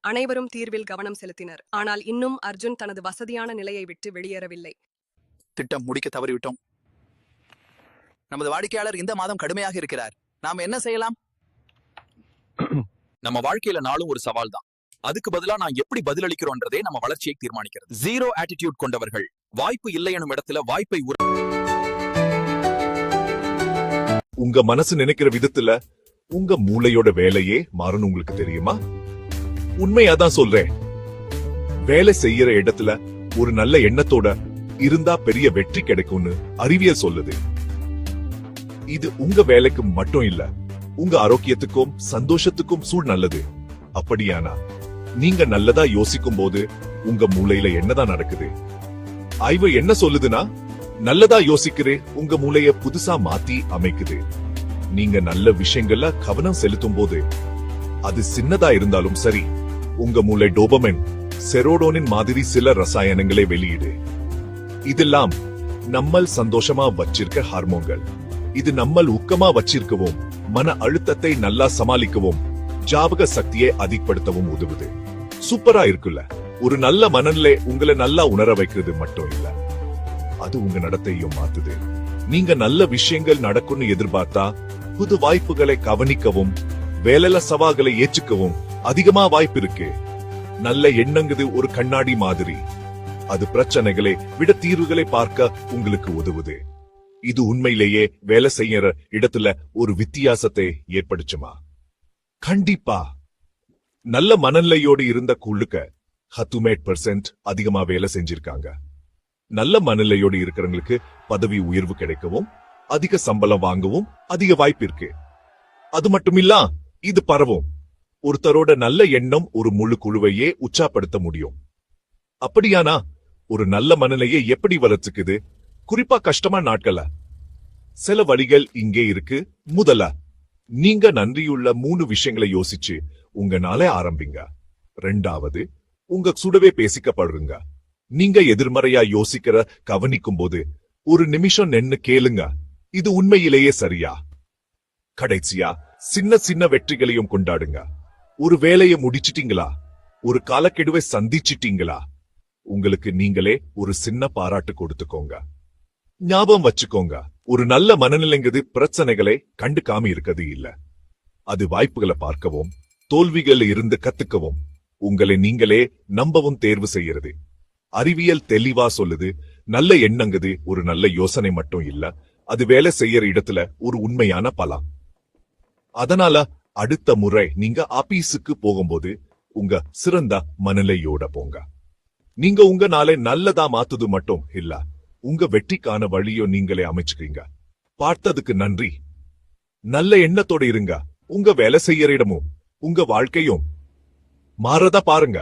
அனைவரும் தீர்வில் கவனம் செலுத்தினர். ஆனால் இன்னும் அர்ஜுன் தனது வசதியான நிலையை விட்டு வெளியேறவில்லை. திட்டம் முடிக்க தவறிவிட்டோம். நமது வாடிக்கையாளர் இந்த மாதம் கடுமையாக இருக்கிறார். நாம் என்ன செய்யலாம்? நம்ம வாழ்க்கையில நாளும் ஒரு சவால் தான். அதுக்கு பதிலா நான் எப்படி பதிலளிக்கிறோன்றதே நம்ம வளர்ச்சியை தீர்மானிக்கிறது. ஜீரோ ஆட்டிடியூட் கொண்டவர்கள் வாய்ப்பு இல்லை எனும் இடத்துல வாய்ப்பை உங்க மனசு நினைக்கிற விதத்துல உங்க மூளையோட வேலையே மாறணும். உங்களுக்கு தெரியுமா? உண்மையாதான் சொல்றேன். வேலை செய்யற இடத்துல ஒரு நல்ல எண்ணத்தோட இருந்தா பெரிய வெற்றி கிடைக்கும்னு அறிவியல் சொல்லுது. இது உங்க வேலைக்கு மட்டும் இல்ல, உங்க ஆரோக்கியத்துக்கும் சந்தோஷத்துக்கும் சூழ் நல்லது. அப்படியானா நீங்க நல்லதா யோசிக்கும் போது உங்க மூளையில என்னதான் நடக்குது? ஆய்வு என்ன சொல்லுதுன்னா, நல்லதா யோசிக்கிறே உங்க மூளைய புதுசா மாத்தி அமைக்குது. நீங்க நல்ல விஷயங்கள்ல கவனம் செலுத்தும் போது, அது சின்னதா இருந்தாலும் சரி, உங்க மூளை டோபமைன், செரோடோனின் மாதிரி சில ரசாயனங்களை வெளியிடு. இதெல்லாம் நம்மள் சந்தோஷமா வச்சிருக்க ஹார்மோன்கள். இது நம்மள் ஊக்கமா வச்சிருக்கவும், மன அழுத்தத்தை நல்லா சமாளிக்கவும், ஜாபக சக்தியை அதிகப்படுத்தவும் உதவுது. சூப்பரா இருக்குல்ல? ஒரு நல்ல மனநிலை உங்களை நல்லா உணர வைக்கிறது மட்டும் இல்ல, அது உங்க நடத்தையும் மாத்துது. நீங்க நல்ல விஷயங்கள் நடக்கும்னு எதிர்பார்த்தா புது வாய்ப்புகளை கவனிக்கவும், வேலையில சவால்களை ஏற்றுக்கவும் அதிகமா வாய்ப்பு இருக்கு. நல்ல எண்ணங்குது ஒரு கண்ணாடி மாதிரி. அது பிரச்சனைகளை விட தீர்வுகளை பார்க்க உங்களுக்கு உதவுது. இது உண்மையிலேயே வேலை செய்யற இடத்துல ஒரு வித்தியாசத்தை ஏற்படுச்சுமா? கண்டிப்பா. நல்ல மனநிலையோடு இருந்த குழுக்க 10% அதிகமா வேலை செஞ்சிருக்காங்க. நல்ல மனநிலையோடு இருக்கிறவங்களுக்கு பதவி உயர்வு கிடைக்கவும், அதிக சம்பளம் வாங்கவும் அதிக வாய்ப்பு இருக்கு. அது மட்டுமில்ல, இது பரவும். ஒருத்தரோட நல்ல எண்ணம் ஒரு முழு குழுவையே உற்சாகப்படுத்த முடியும். அப்படியானா ஒரு நல்ல மனநிலையை எப்படி வளர்த்துக்குது? குறிப்பா கஷ்டமா நாட்கள சில வழிகள் இங்கே இருக்கு. முதல்ல, நீங்க நன்றியுள்ள 3 விஷயங்களை யோசிச்சு உங்க நாளை ஆரம்பிங்க. 2வது, உங்க சுடவே பேசிக்கப்படுங்க. நீங்க எதிர்மறையா யோசிக்கிற கவனிக்கும் போது ஒரு நிமிஷம் நின்னு கேளுங்க, இது உண்மையிலேயே சரியா? கடைசியா, சின்ன சின்ன வெற்றிகளையும் கொண்டாடுங்க. ஒரு வேலையை முடிச்சிட்டீங்களா? ஒரு காலக்கெடுவை சந்திச்சிட்டீங்களா? உங்களுக்கு நீங்களே ஒரு சின்ன பாராட்டு கொடுத்துக்கோங்க. ஞாபகம் வச்சுக்கோங்க, ஒரு நல்ல மனநிலைங்கிறது பிரச்சனைகளை கண்டுக்காம இருக்கிறது இல்ல. அது வாய்ப்புகளை பார்க்கவும், தோல்விகள் இருந்து கத்துக்கவும், உங்களை நீங்களே நம்பவும் தேர்வு செய்யறது. அறிவியல் தெளிவா சொல்லுது, நல்ல எண்ணங்குது ஒரு நல்ல யோசனை மட்டும் இல்ல, அது வேலை செய்யற இடத்துல ஒரு உண்மையான பலம். அதனால அடுத்த முறை நீங்க ஆபீஸுக்கு போகும்போது உங்க சிறந்த மனநிலையோட போங்க. நீங்க உங்க நாளை நல்லதா மாத்துது மட்டும் இல்ல, உங்க வெற்றிக்கான வழியோ நீங்களே அமைச்சுக்கீங்க. பார்த்ததுக்கு நன்றி. நல்ல எண்ணத்தோட இருங்க. உங்க வேலை செய்யற இடமும் உங்க வாழ்க்கையும் மாறதா பாருங்க.